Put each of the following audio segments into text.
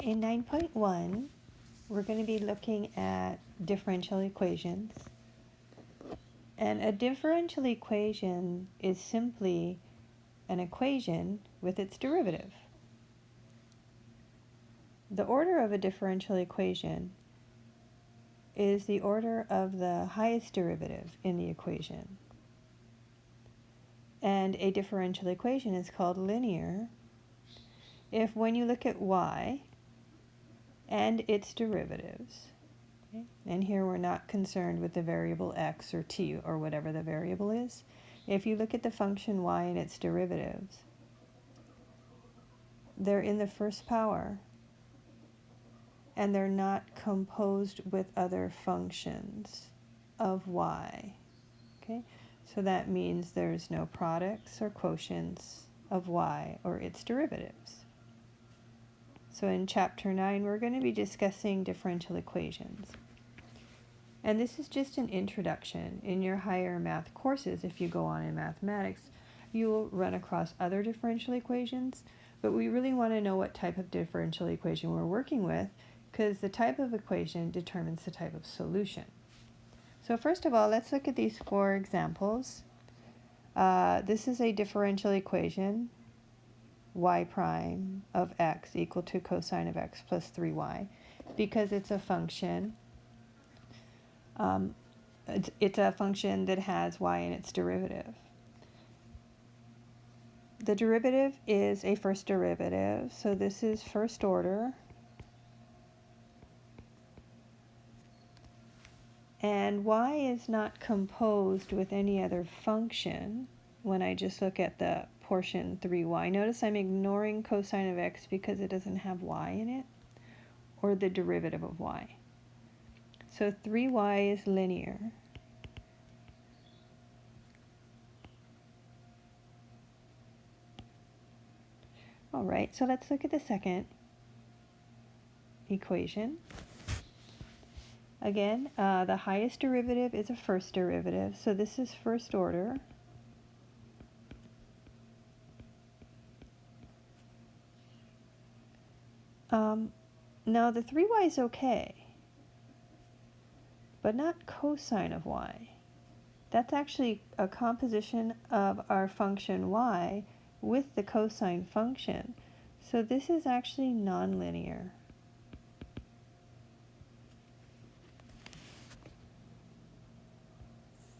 In 9.1, we're going to be looking at differential equations. And a differential equation is simply an equation with its derivative. The order of a differential equation is the order of the highest derivative in the equation. And a differential equation is called linear if when you look at y and its derivatives, okay, and here we're not concerned with the variable x or t or whatever the variable is. If you look at the function y and its derivatives, they're in the first power and they're not composed with other functions of y. Okay, so that means there's no products or quotients of y or its derivatives. So in chapter 9, we're going to be discussing differential equations. And this is just an introduction. In your higher math courses, if you go on in mathematics, you'll run across other differential equations, but we really want to know what type of differential equation we're working with, because the type of equation determines the type of solution. So first of all, let's look at these 4 examples. This is a differential equation, y prime of x equal to cosine of x plus 3y, because it's a function. It's a function that has y in its derivative. The derivative is a first derivative, so this is first order. And y is not composed with any other function when I just look at the portion 3y. Notice I'm ignoring cosine of x because it doesn't have y in it, or the derivative of y. So 3y is linear. All right, so let's look at the second equation. Again, the highest derivative is a first derivative, so this is first order. Now the 3y is okay, but not cosine of y. That's actually a composition of our function y with the cosine function. So this is actually nonlinear.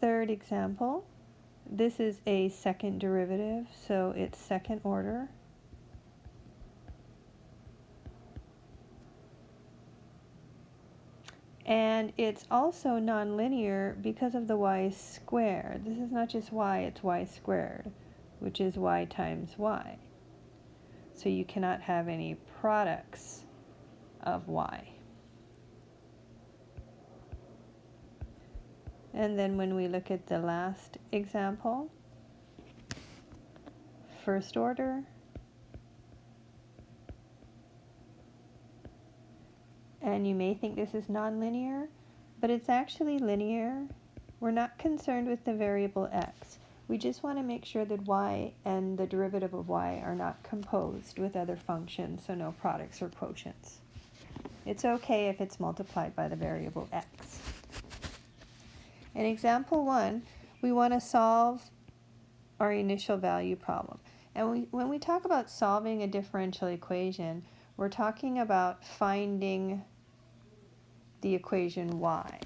Third example, this is a second derivative, so it's second order. And it's also nonlinear because of the y squared. This is not just y, it's y squared, which is y times y. So you cannot have any products of y. And then when we look at the last example, first order, and you may think this is nonlinear, but it's actually linear. We're not concerned with the variable x. We just want to make sure that y and the derivative of y are not composed with other functions, so no products or quotients. It's okay if it's multiplied by the variable x. In example 1, we want to solve our initial value problem. And when we talk about solving a differential equation, we're talking about finding the equation y.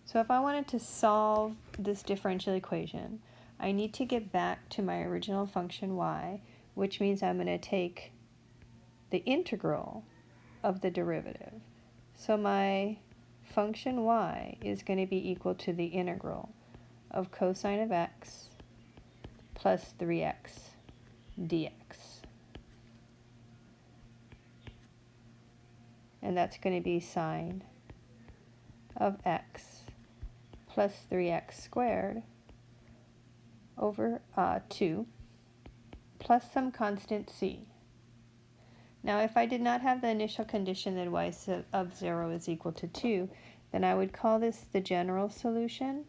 So if I wanted to solve this differential equation, I need to get back to my original function y, which means I'm going to take the integral of the derivative. So my function y is going to be equal to the integral of cosine of x plus 3x dx. And that's going to be sine of x plus 3x squared over 2 plus some constant c. Now if I did not have the initial condition that y of 0 is equal to 2, then I would call this the general solution.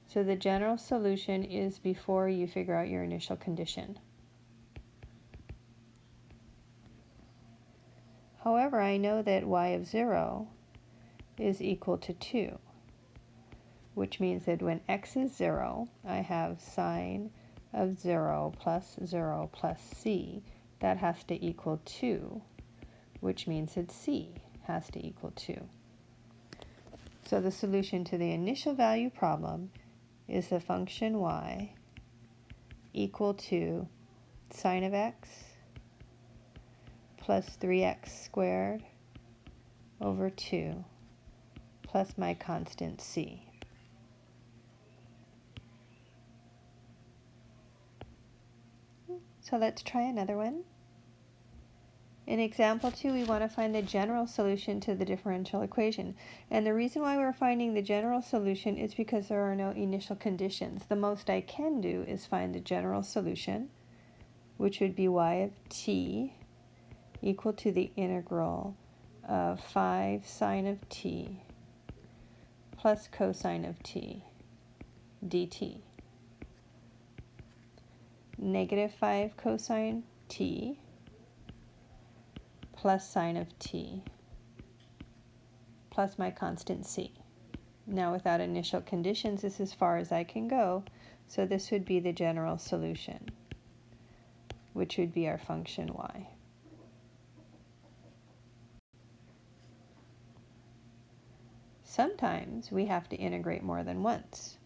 So the general solution is before you figure out your initial condition. However, I know that y of 0 is equal to 2, which means that when x is 0, I have sine of 0 plus c. That has to equal 2, which means that c has to equal 2. So the solution to the initial value problem is the function y equal to sine of x plus 3x squared over 2 plus my constant c. So let's try another one. In example 2, we want to find the general solution to the differential equation. And the reason why we're finding the general solution is because there are no initial conditions. The most I can do is find the general solution, which would be y of t equal to the integral of 5 sine of t plus cosine of t dt. Negative 5 cosine t plus sine of t plus my constant c. Now without initial conditions, this is as far as I can go, so this would be the general solution, which would be our function y. Sometimes we have to integrate more than once.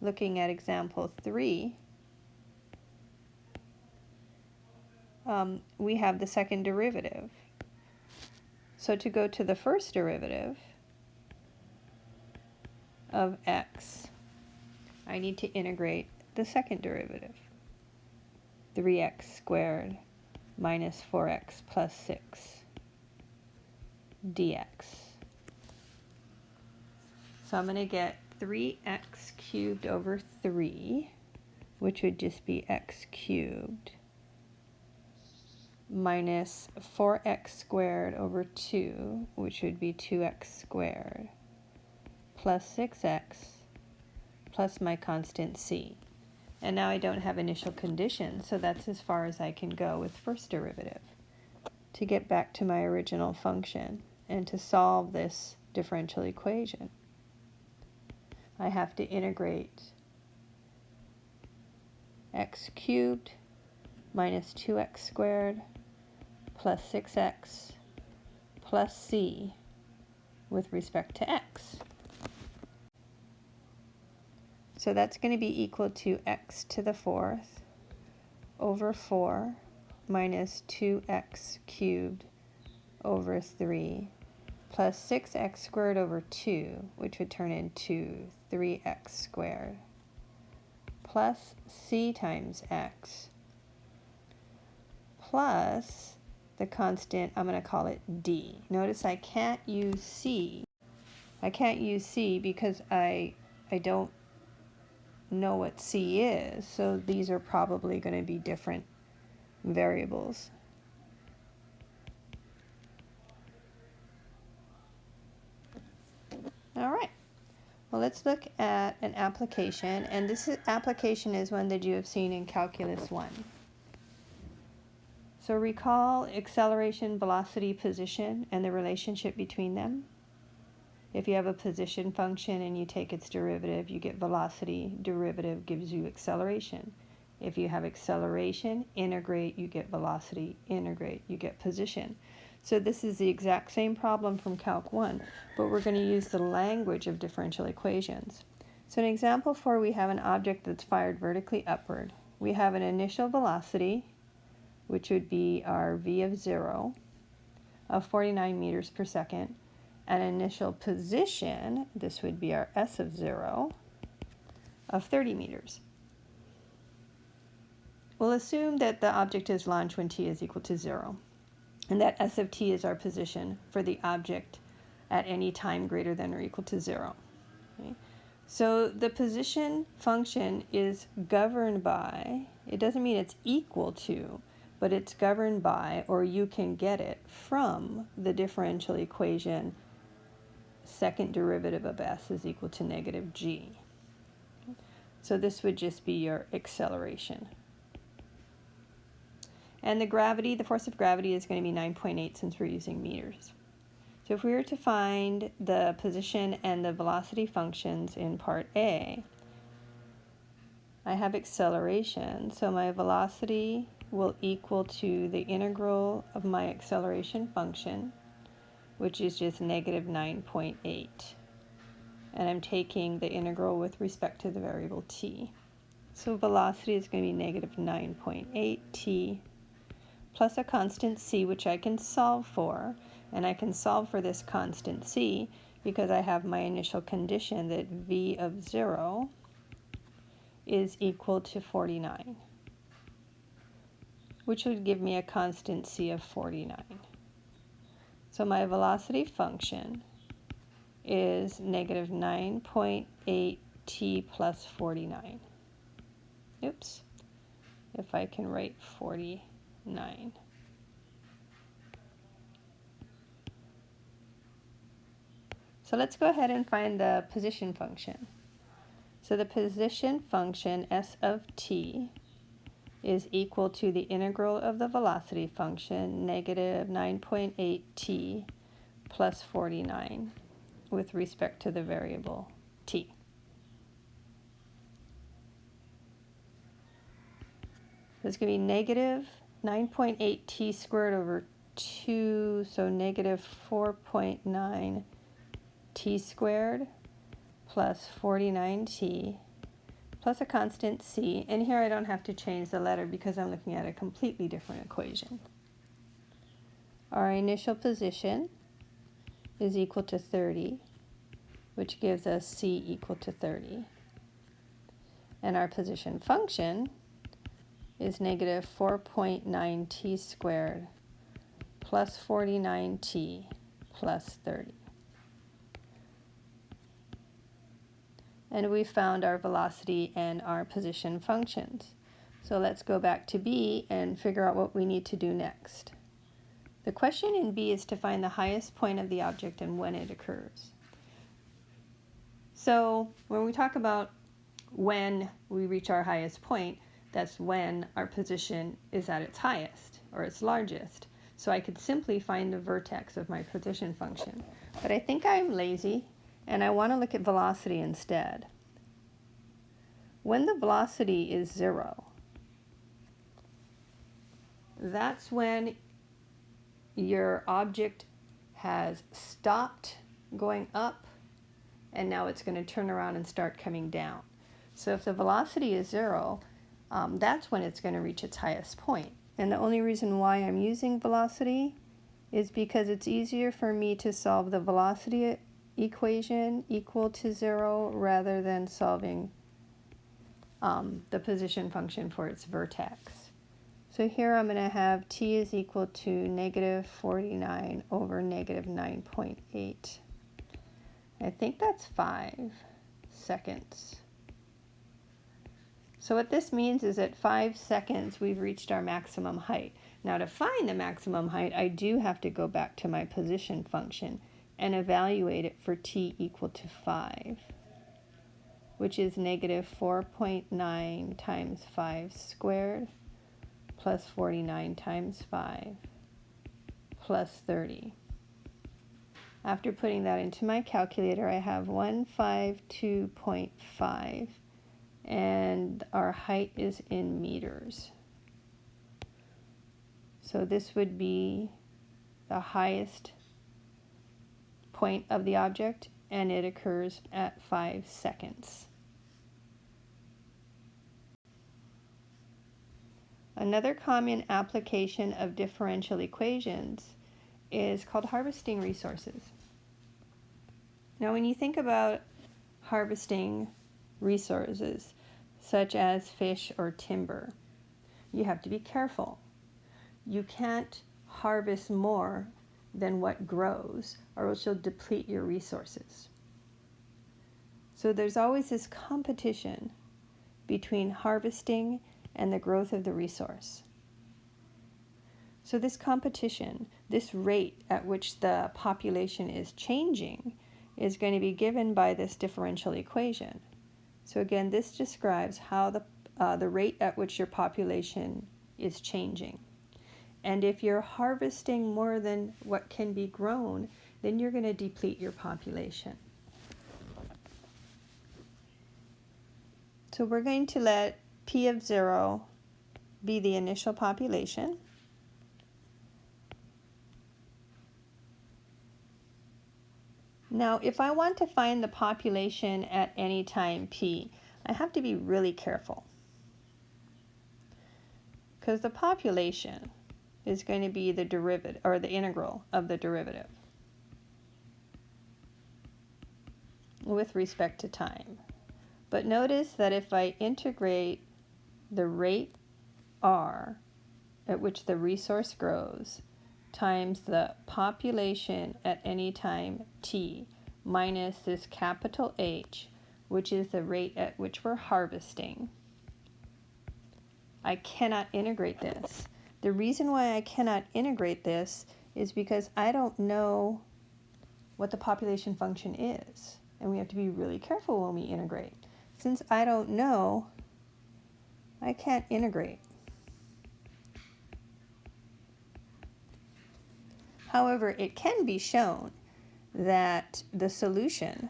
Looking at example 3, we have the second derivative. So to go to the first derivative of x, I need to integrate the second derivative, 3x squared minus 4x plus 6 dx. So I'm going to get 3x cubed over 3, which would just be x cubed, minus 4x squared over 2, which would be 2x squared, plus 6x, plus my constant c. And now I don't have initial conditions, so that's as far as I can go with first derivative. To get back to my original function and to solve this differential equation, I have to integrate x cubed minus 2x squared plus 6x plus c with respect to x. So that's going to be equal to x to the 4th over 4 minus 2x cubed over 3 plus 6x squared over 2, which would turn into 3x squared, plus c times x, plus the constant, I'm going to call it d. Notice I can't use c. I can't use c because I don't know what c is, so these are probably going to be different variables. All right. Well, let's look at an application, and this application is one that you have seen in Calculus 1. So recall acceleration, velocity, position, and the relationship between them. If you have a position function and you take its derivative, you get velocity. Derivative gives you acceleration. If you have acceleration, integrate, you get velocity. Integrate, you get position. So this is the exact same problem from Calc 1, but we're going to use the language of differential equations. So in example 4, we have an object that's fired vertically upward. We have an initial velocity, which would be our v of 0, of 49 meters per second. An initial position, this would be our s of 0, of 30 meters. We'll assume that the object is launched when t is equal to 0. And that s of t is our position for the object at any time greater than or equal to 0. Okay? So the position function is governed by, it doesn't mean it's equal to, but it's governed by, or you can get it from the differential equation second derivative of s is equal to negative g. So this would just be your acceleration. And the force of gravity is going to be 9.8 since we're using meters. So if we were to find the position and the velocity functions in part A, I have acceleration, so my velocity will equal to the integral of my acceleration function, which is just negative 9.8. And I'm taking the integral with respect to the variable t. So velocity is going to be negative 9.8 t plus a constant c, which I can solve for. And I can solve for this constant c because I have my initial condition that v of 0 is equal to 49, which would give me a constant c of 49. So my velocity function is negative 9.8 t plus 49. Oops, if I can write 49. So let's go ahead and find the position function. So the position function s of t is equal to the integral of the velocity function, negative 9.8 t plus 49, with respect to the variable t. It's going to be negative 9.8 t squared over 2, so negative 4.9 t squared plus 49t plus a constant c. And here I don't have to change the letter because I'm looking at a completely different equation. Our initial position is equal to 30, which gives us c equal to 30. And our position function is negative 4.9 t squared plus 49t plus 30. And we found our velocity and our position functions. So let's go back to B and figure out what we need to do next. The question in B is to find the highest point of the object and when it occurs. So when we talk about when we reach our highest point, that's when our position is at its highest or its largest. So I could simply find the vertex of my position function. But I think I'm lazy and I want to look at velocity instead. When the velocity is 0, that's when your object has stopped going up and now it's going to turn around and start coming down. So if the velocity is 0, that's when it's going to reach its highest point. And the only reason why I'm using velocity is because it's easier for me to solve the velocity equation equal to 0 rather than solving the position function for its vertex. So here I'm going to have t is equal to negative 49 over negative 9.8. I think that's 5 seconds. So what this means is at 5 seconds we've reached our maximum height. Now to find the maximum height, I do have to go back to my position function and evaluate it for t equal to 5, which is negative 4.9 times 5 squared plus 49 times 5 plus 30. After putting that into my calculator, I have 152.5. And our height is in meters. So this would be the highest point of the object, and it occurs at 5 seconds. Another common application of differential equations is called harvesting resources. Now when you think about harvesting resources, such as fish or timber, you have to be careful. You can't harvest more than what grows, or else you'll deplete your resources. So there's always this competition between harvesting and the growth of the resource. So this competition, this rate at which the population is changing, is going to be given by this differential equation. So again, this describes how the rate at which your population is changing. And if you're harvesting more than what can be grown, then you're going to deplete your population. So we're going to let P of 0 be the initial population. Now, if I want to find the population at any time P, I have to be really careful, because the population is going to be the derivative, or the integral of the derivative with respect to time. But notice that if I integrate the rate R at which the resource grows times the population at any time T minus this capital H, which is the rate at which we're harvesting, I cannot integrate this. The reason why I cannot integrate this is because I don't know what the population function is. And we have to be really careful when we integrate. Since I don't know, I can't integrate. However, it can be shown that the solution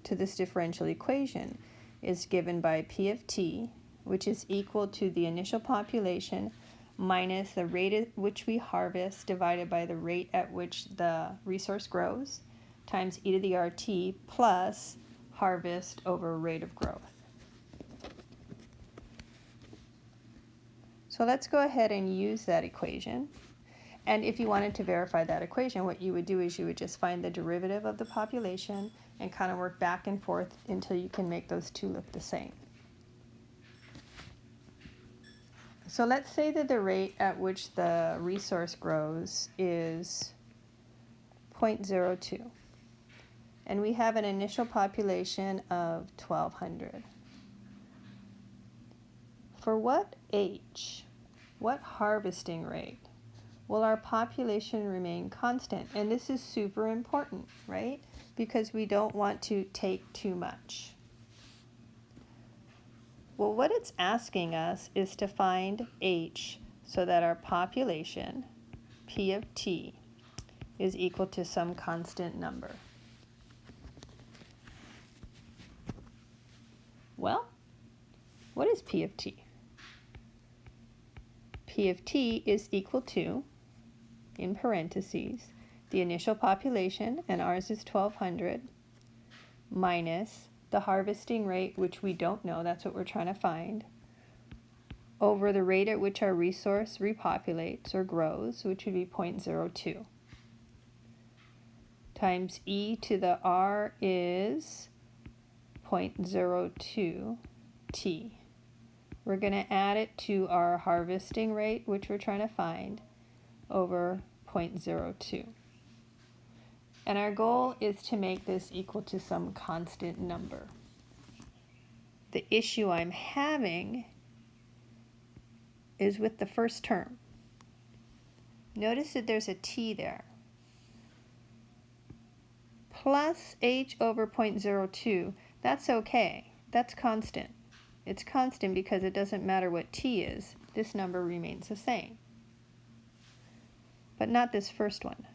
to this differential equation is given by P of t, which is equal to the initial population minus the rate at which we harvest divided by the rate at which the resource grows times e to the RT plus harvest over rate of growth. So let's go ahead and use that equation. And if you wanted to verify that equation, what you would do is you would just find the derivative of the population and kind of work back and forth until you can make those two look the same. So let's say that the rate at which the resource grows is 0.02. And we have an initial population of 1,200. For what H, what harvesting rate, will our population remain constant? And this is super important, right? Because we don't want to take too much. Well, what it's asking us is to find H so that our population, P of t, is equal to some constant number. Well, what is P of t? P of t is equal to, in parentheses, the initial population, and ours is 1,200, minus the harvesting rate, which we don't know, that's what we're trying to find, over the rate at which our resource repopulates or grows, which would be 0.02, times e to the r is 0.02 t. We're going to add it to our harvesting rate, which we're trying to find, over 0.02. And our goal is to make this equal to some constant number. The issue I'm having is with the first term. Notice that there's a t there. Plus h over 0.02, that's okay. That's constant. It's constant because it doesn't matter what t is. This number remains the same. But not this first one.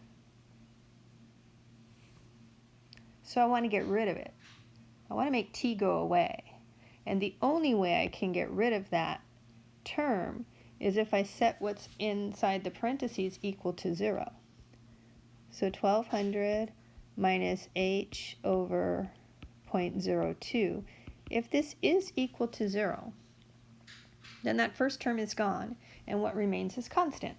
So I want to get rid of it. I want to make t go away. And the only way I can get rid of that term is if I set what's inside the parentheses equal to 0. So 1,200 minus h over 0.02. If this is equal to 0, then that first term is gone, and what remains is constant.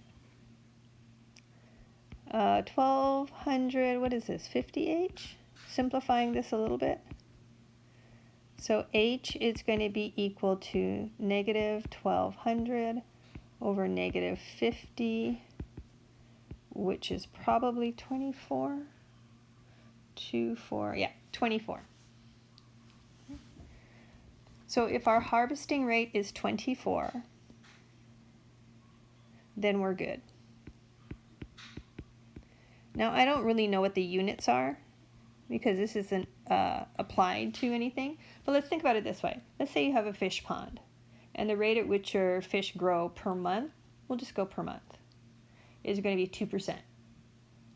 1,200, what is this, 50h? Simplifying this a little bit. So h is going to be equal to negative 1,200 over negative 50, which is probably 24. 24. So if our harvesting rate is 24, then we're good. Now I don't really know what the units are because this isn't applied to anything, but let's think about it this way. Let's say you have a fish pond and the rate at which your fish grow per month, we'll just go per month. is going to be 2%.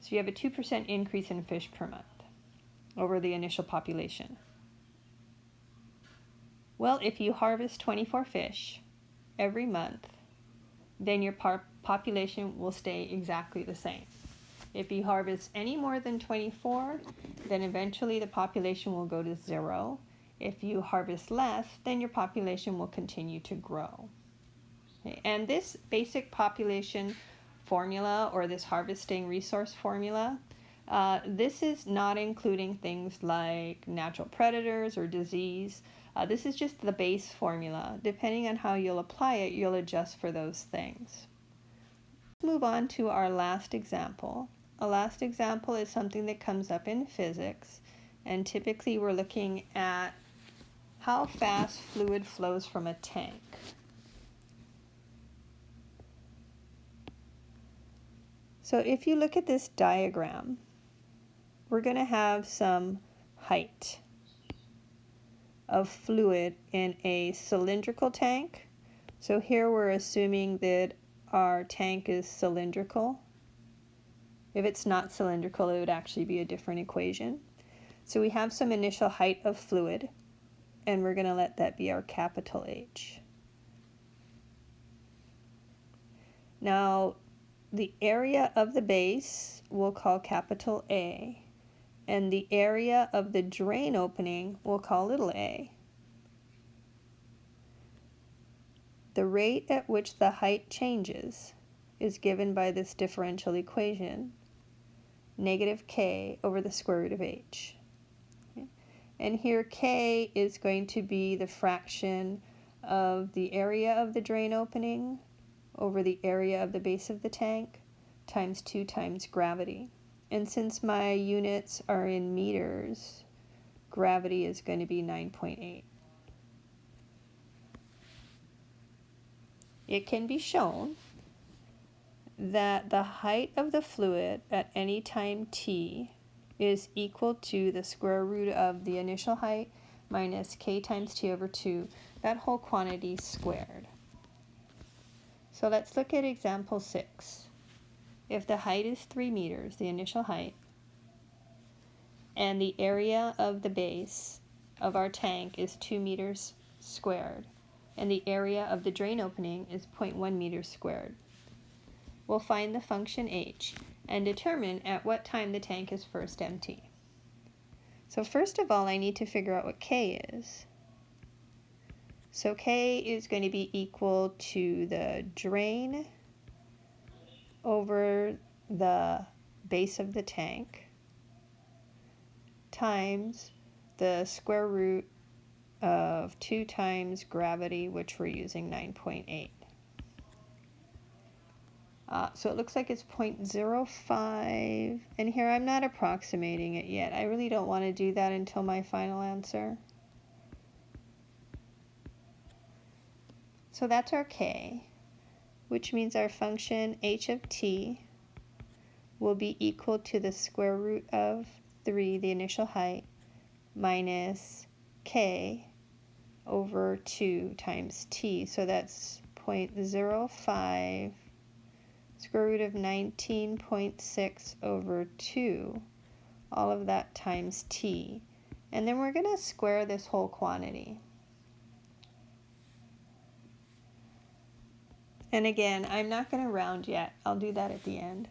So you have a 2% increase in fish per month over the initial population. Well, if you harvest 24 fish every month, then your population will stay exactly the same. If you harvest any more than 24, then eventually the population will go to 0. If you harvest less, then your population will continue to grow. Okay. And this basic population formula, or this harvesting resource formula, this is not including things like natural predators or disease. This is just the base formula. Depending on how you'll apply it, you'll adjust for those things. Let's move on to our last example. A last example is something that comes up in physics, and typically we're looking at how fast fluid flows from a tank. So if you look at this diagram, we're going to have some height of fluid in a cylindrical tank. So here we're assuming that our tank is cylindrical. If it's not cylindrical, it would actually be a different equation. So we have some initial height of fluid, and we're going to let that be our capital H. Now, the area of the base we'll call capital A, and the area of the drain opening we'll call little a. The rate at which the height changes is given by this differential equation, negative k over the square root of h. Okay. And here k is going to be the fraction of the area of the drain opening over the area of the base of the tank times 2 times gravity. And since my units are in meters, gravity is going to be 9.8. It can be shown that the height of the fluid at any time t is equal to the square root of the initial height minus k times t over 2, that whole quantity squared. So let's look at example 6. If the height is 3 meters, the initial height, and the area of the base of our tank is 2 meters squared, and the area of the drain opening is 0.1 meters squared, we'll find the function h and determine at what time the tank is first empty. So first of all, I need to figure out what k is. So k is going to be equal to the drain over the base of the tank times the square root of 2 times gravity, which we're using 9.8. So it looks like it's 0.05, and here I'm not approximating it yet. I really don't want to do that until my final answer. So that's our k, which means our function h of t will be equal to the square root of 3, the initial height, minus k over 2 times t. So that's 0.05 square root of 19.6 over 2, all of that times t. And then we're going to square this whole quantity. And again, I'm not going to round yet. I'll do that at the end.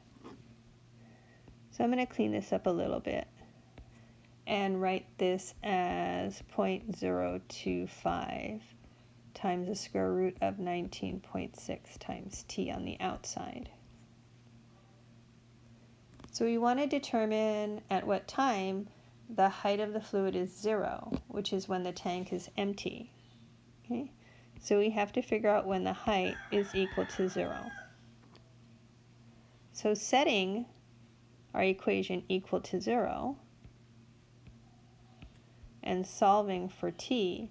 So I'm going to clean this up a little bit and write this as 0.025 times the square root of 19.6 times t on the outside. So we want to determine at what time the height of the fluid is 0, which is when the tank is empty. Okay? So we have to figure out when the height is equal to 0. So setting our equation equal to 0 and solving for t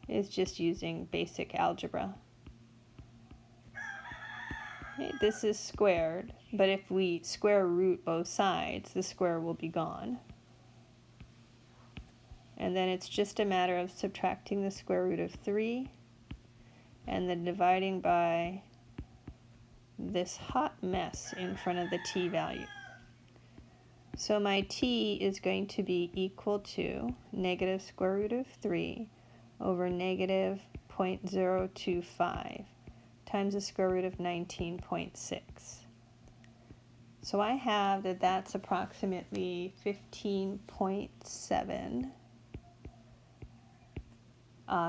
is just using basic algebra. Okay, this is squared, but if we square root both sides, the square will be gone. And then it's just a matter of subtracting the square root of 3 and then dividing by this hot mess in front of the t value. So my t is going to be equal to negative square root of 3 over negative 0.025 times the square root of 19.6. So I have that that's approximately 15.7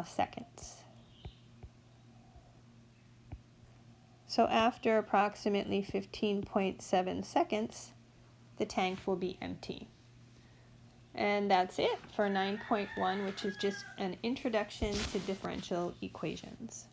seconds. So after approximately 15.7 seconds, the tank will be empty. And that's it for 9.1, which is just an introduction to differential equations.